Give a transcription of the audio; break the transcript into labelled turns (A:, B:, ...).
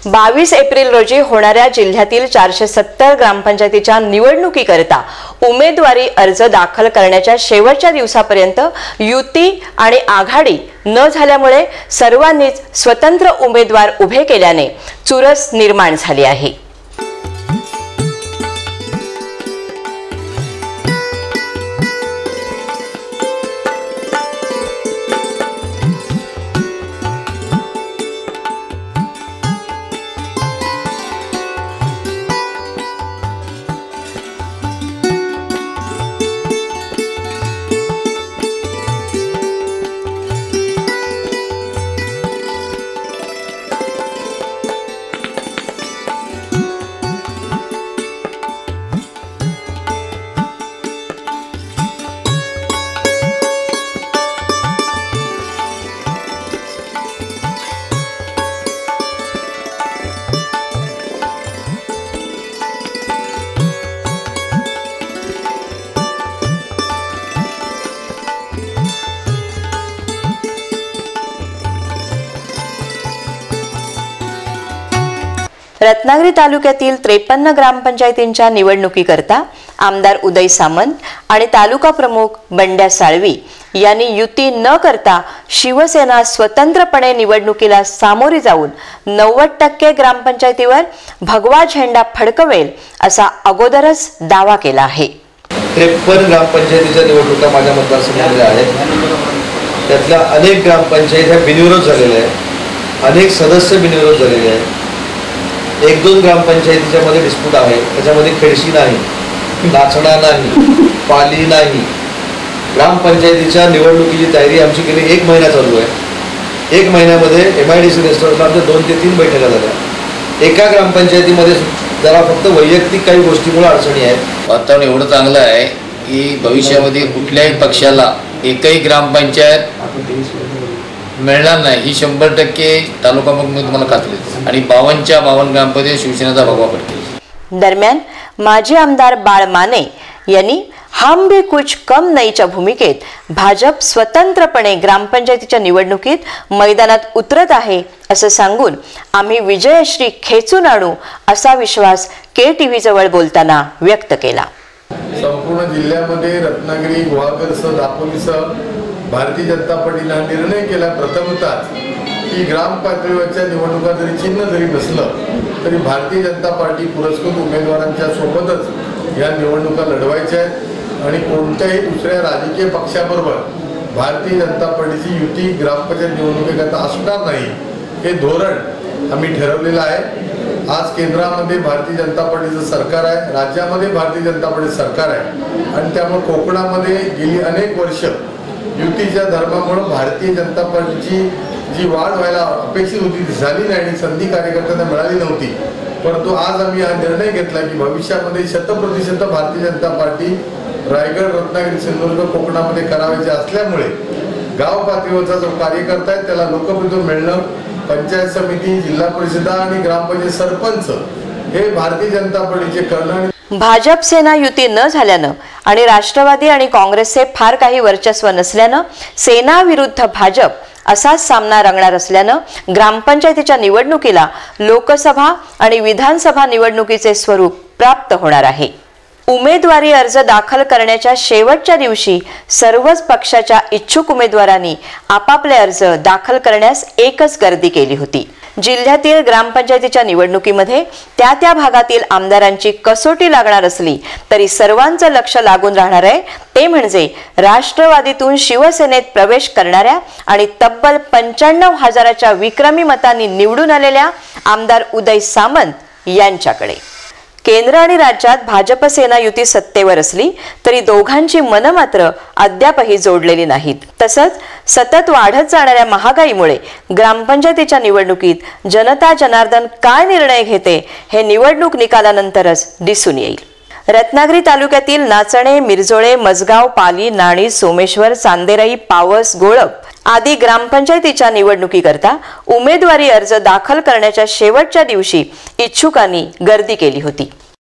A: 22 April रोजी होणाऱ्या जिल्ह्यातील 470 ग्रामपंचायतीच्या निवडणुकीकरिता उमेदवारी अर्ज दाखल करण्याच्या शेवटच्या दिवसापर्यंत युती आणि आघाडी न झाल्यामुळे सर्वांनीच स्वतंत्र उमेदवार उभे केल्याने चुरस निर्माण झाली आहे। रत्नागिरी तालुक्यातील 53 ग्रामपंचायतींच्या निवडणुकीकरता आमदार उदय सामंत आणि तालुका प्रमुख बंड्या साळवी यांनी युती न करता शिवसेना स्वतंत्रपणे निवडणुकीला सामोरी जाऊन 90% ग्रामपंचायतीवर भगवा झेंडा फडकवेल असा अगोदरच दावा केला आहे।
B: 53 ग्रामपंचायतीच्या निवडणुका माझ्या मतदारसंघामध्ये आहेत। त्यातल्या अनेक ग्रामपंचायती बिनविरोध झालेल्या आहेत, अनेक सदस्य बिनविरोध झालेले आहेत। 1-2 ग्रामपंचायतीच्या मध्ये डिस्प्यूट आहे, त्याच्यामध्ये खेडशी नाही, नाचणा नाही, पाली नाही। ग्रामपंचायतीच्या निवडणुकीची तयारी आमची गेली 1 महिना चालू आहे। 1 महिन्यामध्ये MIDC रेस्टॉरंटला आमच्या 2 ते 3 बैठका झाल्या। एका ग्रामपंचायतीमध्ये जरा फक्त वैयक्तिक काही गोष्टीमुळे अडचणी आहेत।
C: वातावरण एवढं चांगलं आहे की भविष्यामध्ये कुठल्याही पक्षाला एकही ग्रामपंचायत मिळणार नाही ही 100% तालुका प्रमुख तुम्हाला खात्री देतो आणि 52च्या 52 ग्रामपंचायत शिवसेनेचा भगवा पडतो।
A: दरम्यान माजी आमदार बाळ माने यांनी हम भी कुछ कम नहीच्या भूमिकेत भाजप स्वतंत्रपणे ग्रामपंचायतीच्या निवडणुकीत मैदानात उतरत आहे असं सांगून आम्ही विजयश्री खेचून आणू असा विश्वास KTV जवळ बोलताना व्यक्त केला।
D: संपूर्ण जिल्ह्यामध्ये रत्नागिरी, गुहागरसह दापोलीसह भारतीय जनता पार्टीने हा निर्णय केला प्रथमतः की ग्राम पातळीवरच्या निवडणुका जरी चिन्ह जरी नसलं तरी भारतीय जनता पार्टी पुरस्कृत उमेदवारांच्या सोबतच या निवडणुका लढवायच्या आहेत आणि कोणत्याही दुसऱ्या राजकीय पक्षाबरोबर भारतीय जनता पार्टीची युती ग्रामपंचायत निवडणुकीकरता असणार नाही हे धोरण आम्ही ठरवलेलं आहे। आज केंद्रामध्ये भारतीय जनता पार्टीचं सरकार आहे, राज्यामध्ये भारतीय जनता पार्टी सरकार आहे आणि त्यामुळे कोकणामध्ये गेली अनेक वर्ष युतीच्या धर्मामुळे भारतीय जनता पार्टीची जी वाढ व्हायला अपेक्षित होती ती झाली नाही आणि संधी कार्यकर्त्यांना मिळाली नव्हती। परंतु आज आम्ही हा निर्णय घेतला की भविष्यामध्ये 100% भारतीय जनता पार्टी रायगड, रत्नागिरी, सिंधुदुर्ग, कोकणामध्ये करावायचे असल्यामुळे गाव पातळीवरचा जो कार्यकर्ता आहे त्याला लोकप्रतिनिधी मिळणं, पंचायत समिती, जिल्हा परिषदा आणि ग्रामपंचायत सरपंच हे भारतीय जनता पार्टीचे करणं।
A: भाजप सेना युती न झाल्यानं आणि राष्ट्रवादी आणि काँग्रेसचे फार काही वर्चस्व नसल्यानं सेना विरुद्ध भाजप असाच सामना रंगणार असल्यानं ग्रामपंचायतीच्या निवडणुकीला लोकसभा आणि विधानसभा निवडणुकीचे स्वरूप प्राप्त होणार आहे। उमेदवारी अर्ज दाखल करण्याच्या शेवटच्या दिवशी सर्वच पक्षाच्या इच्छुक उमेदवारांनी आपापले अर्ज दाखल करण्यास एकच गर्दी केली होती। जिल्ह्यातील ग्रामपंचायतीच्या निवडणुकीमध्ये त्या भागातील आमदारांची कसोटी लागणार असली तरी सर्वांचं लक्ष लागून राहणार आहे ते म्हणजे राष्ट्रवादीतून शिवसेनेत प्रवेश करणाऱ्या आणि तब्बल 95,000च्या विक्रमी मतांनी निवडून आलेल्या आमदार उदय सामंत यांच्याकडे। केंद्र आणि राज्यात भाजप सेना युती सत्तेवर असली तरी दोघांची मनं मात्र अद्यापही जोडलेली नाहीत। तसंच सतत वाढत जाणाऱ्या महागाईमुळे ग्रामपंचायतीच्या निवडणुकीत जनता जनार्दन काय निर्णय घेते हे निवडणूक निकालानंतरच दिसून येईल। रत्नागिरी तालुक्यातील नाचणे, मिरजोळे, मजगाव, पाली, नाणी, सोमेश्वर, चांदेराई, पावस, गोळप आदी ग्रामपंचायतीच्या निवडणुकीकरता उमेदवारी अर्ज दाखल करण्याच्या शेवटच्या दिवशी इच्छुकांनी गर्दी केली होती।